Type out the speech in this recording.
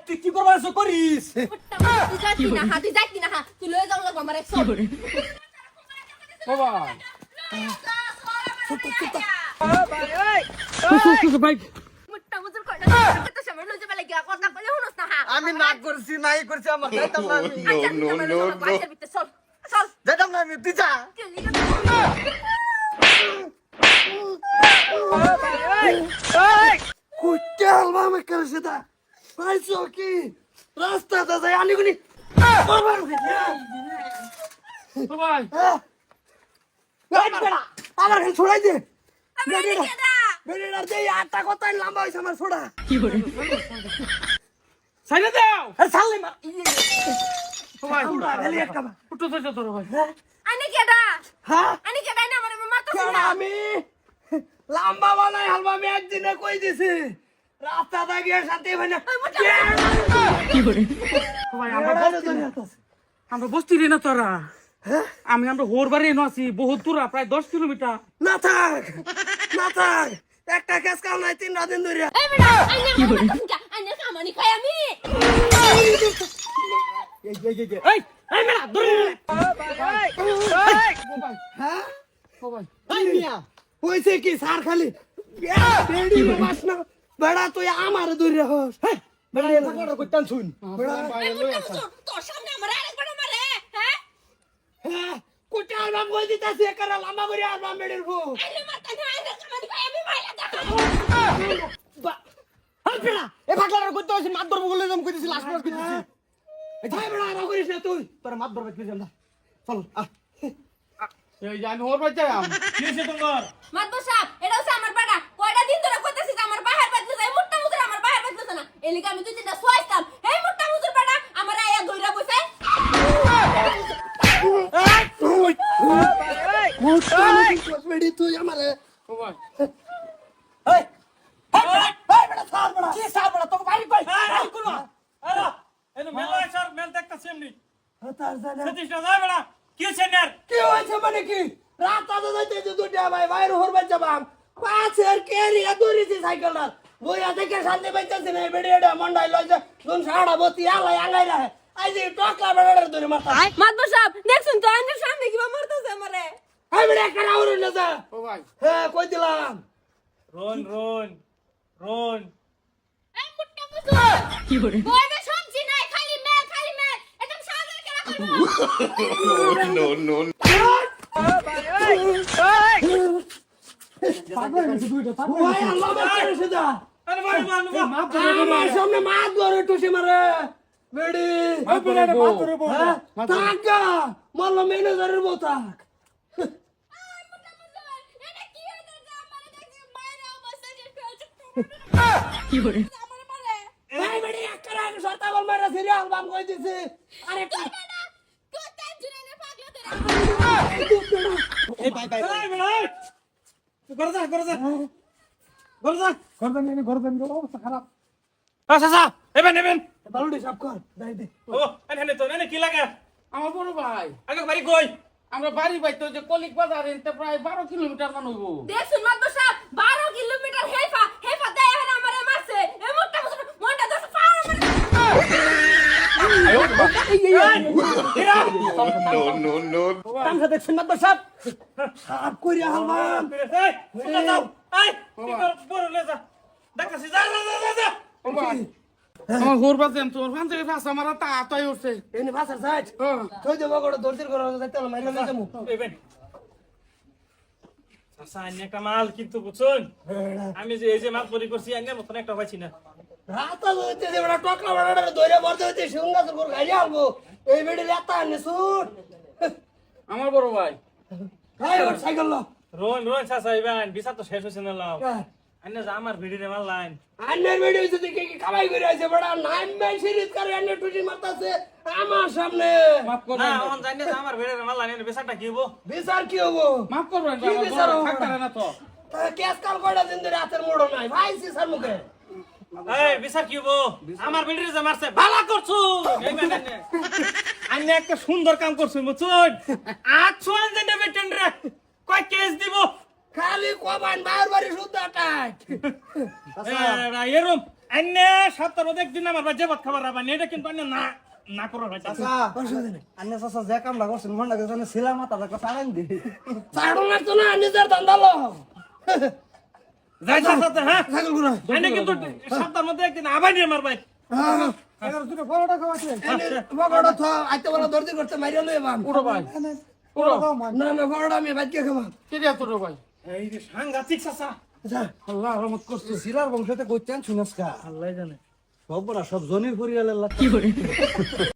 তুই কি করবার করিস? তুই যাইতি না তুই লয়ে যাও লাগো আমার একশো বাবা মুট্টা মুজুর কইলা কত সময় লয়ে যাবে লাগি কথা বলে হুনস না হা আমি না করছি নাই করছি আমার যাইতাম না আমি চল চল যাইতাম না আমি তুই যা কুত্তে হালবা আমি করেছে দা পাইছো কি রাস্তাটা যাই আনিগুনি ভাই আমার খালি ছড়াই দে বেড়েটার দিয়ে আটটা কথা লম্বা হয়েছে আমার ছোড়া সাইডে দাও ছাড়লে মা ভাই খালি একটা উঠো তো তোর ভাই আনি কেডা হ্যাঁ আনি কেডা না আমার মারতো কেডা আমি লম্বা বানাই হালবা আমি একদিনে কই দিছি রাস্তাটা গিয়ে শান্তি ভাই না ভাই আমরা বসতি রে না তোরা আমরা হোর বাড়ি এনে আছি বহুত দূর প্রায় 10 কিলোমিটার না থাক একটা কেস কাল নাই 3 দিন ধরে এই বেটা আনি কামানি খাই আমি এই এই এই মেলা দূরে হ্যাঁ ও ভাই এই মিয়া হইছে কি সার খালি বেড়ি মাস না বেড়া তুই আমার দূরে হস বেড়া এটা বড় কইতাম শুন বেড়া তোর সামনে আমার আরেকবার মারে হ্যাঁ হ্যাঁ কোটা আলবাম কই দিতাছি একারা লম্বা করে আলবাম বেড়ের ভো আরে মারতা না আরে কামানি খাই আমি মাইলা দেখা হাল বেড়া এ পাগলার কইতে হইছে মাত ধরব বলে জম কইতেছি লাস্ট ক্লাস কইতেছি এই ভাই বেড়া আর করিস না তুই তোর মাত ধরবে তুই জানা চল এই যে আমি হোর বাড়ি যাই কি হইছে তোমার মাতবর সাহেব এটা হচ্ছে আমার বাড়া কয়টা দিন ধরে কইতাছি যে আমার বাহির বাজতে যায় মুট্টা মুজুর আমার বাহির বাজতেছ না এলিকা আমি দুই তিনটা সোয়াইতাম এই মুট্টা মুজুর বাড়া আমার আয়া ধইরা বসে বেড়ি তুই আমারে ও ভাই এই এই বেড়া সার বেড়া কি সার বেড়া তোকে বাড়ি কই বাড়ি কোন আরে এনে মেলা স্যার মেল দেখতাছি এমনি তার জানা সতীশ না যাই বেড়া কি হইছে নের কি হইছে মানে কি রাত আদা যাইতে যে দুটা ভাই বাইরে হরবার যাবাম পাঁচের কেরিয়া দৌড়িছি সাইকেলটা বইয়া দেখে শান্তি পাইতেছি না বেড়ে এটা মন্ডাই লইছে দুন সাড়া বতি আলাই আঙ্গাই রাখে আই যে টকলা বেড়ার দৌড়ি মারতা মাতবর সাহেব দেখছুন তো আইনের সামনে কিবা মারতেছে আমারে এই বেড়ে একটা রাউর না যা ও ভাই হ্যাঁ কই দিলাম রোন এই মুট্টা মুজুর কি করে বইবে সবজি নাই খালি মেল একদম সাগর কেলা করব ভাই আল্লাহ বাঁচারে সেদা আরে ভাই মানু আমার সামনে মাত ধরে টুসি মারে বেড়ি হ্যাঁ টাকা মারলো ম্যানেজারের বোতাক এটা কি হইছে যে আমারে দেখি মাইরা অবস্থা যে ফেলছে কি করে আমারে মারে এই বেড়ি একটা সরতা বল মারা সিরিয়াল বাম কই দিছি আরে তুই টেনশনে নে পাগলা তোরা এই বাই বাই এই বেড়া করে যা অবস্থা খারাপ আচ্ছা নেবেন বালুডি সাফ কর দাই দে ও এনে তো এনে কি লাগে আমার বড় ভাই আগে বাড়ি কই আমরা বাড়ি বাইতো যে কলিক বাজার এতে প্রায় 12 কিলোমিটার মান হইবো দেখছুন মাতবর সাহেব 12 কিলোমিটার হেফা দেয় এখন আমারে মারছে এই মুট্টা মুজুর মনটা দশ পাওয়ার তামসা দেখছেন মাদ্দা সাহেব সাফ কইরা হালবাম এই শুকা যাও এই কি কর বড় লে যা ডাকাছি যা ও ভাই আমার হোর বাজেন তোর ফান থেকে ফাস আমার তা আতাই উঠছে এনে ভাষার সাইড কই দেব গড় দর্জির ঘর যাইতে হলো মাইরা লই যামু এইবেন আচ্ছা আইনে একটা মাল কিন্তু বুঝুন আমি যে এই যে মাল পরি করছি আইনের মতন একটা পাইছি না রাতা হইতে যে বড় টকলা বড় দইরা বর্দ হইতে সুঙ্গাসুর ঘর গাড়ি আলবো এই বেড়ি লেতা আনে সুট আমার বড় ভাই হাই ওর সাইকেল লো রোন চাচা ইবেন বিচার তো শেষ হইছে না লাও আইনে যা আমার ভিডিরে মাল লাইন আন্নের বেড়ি হইছে তুই কি কামাই করে আইছে বড় নাইম ম্যান সিরিজ করে আন্নে টুটি মারতাছে আমার সামনে মাফ করবেন না ওন জানি আমার ভিডিরে মাল লাইন বিচারটা কি হবো বিচার কি হবো মাফ করবেন কি বিচার হবো? থাকতে না তো কেস কাল কয়টা দিন ধরে হাতের মোড়ো নাই ভাই সিসার মুখে এই বিচার কি হবো আমার ভিডিরে যে মারছে ভালো করছো এইবেন আইনে একটা সুন্দর কাম করছো বুঝুন আচ্ছা জানি বেটেন রে কয় কেস দিব খালি কবান বাইর বাড়ি সুদ্ধা টাইট এরম আন্নে সপ্তাহ মধ্যে একদিন আমার বাজে ভাত খাবার রাবানি এটা কিন্তু আন্নে না না করার ভাই চাচা আন্নে চাচা যে কামটা করছেন মনটা গেছে ছিলাম মাথা একটা চাড়ান দি ছাড়ো না তো না নিজের ধান্দা লো যাই সাথে হ্যাঁ ছাগল গুলো আন্নে কিন্তু সপ্তাহ মধ্যে একদিন আবানি আমার ভাই হ্যাঁ এগারো দুটো পরোটা খাওয়াছে বড় তো আইতে বড় দর্জি করতে মারিয়া লই বাম উড়ো ভাই না না বড় আমি বাচ্চা খাবা কে দিয়া তোর ভাই এই যে সাংঘাতিক চাচা আচ্ছা আল্লাহ রহমত করছে সিলার বংশতে কইতেন শুনস কা আল্লাহ জানে সব বড় সব জনির পরিয়ালের লাগি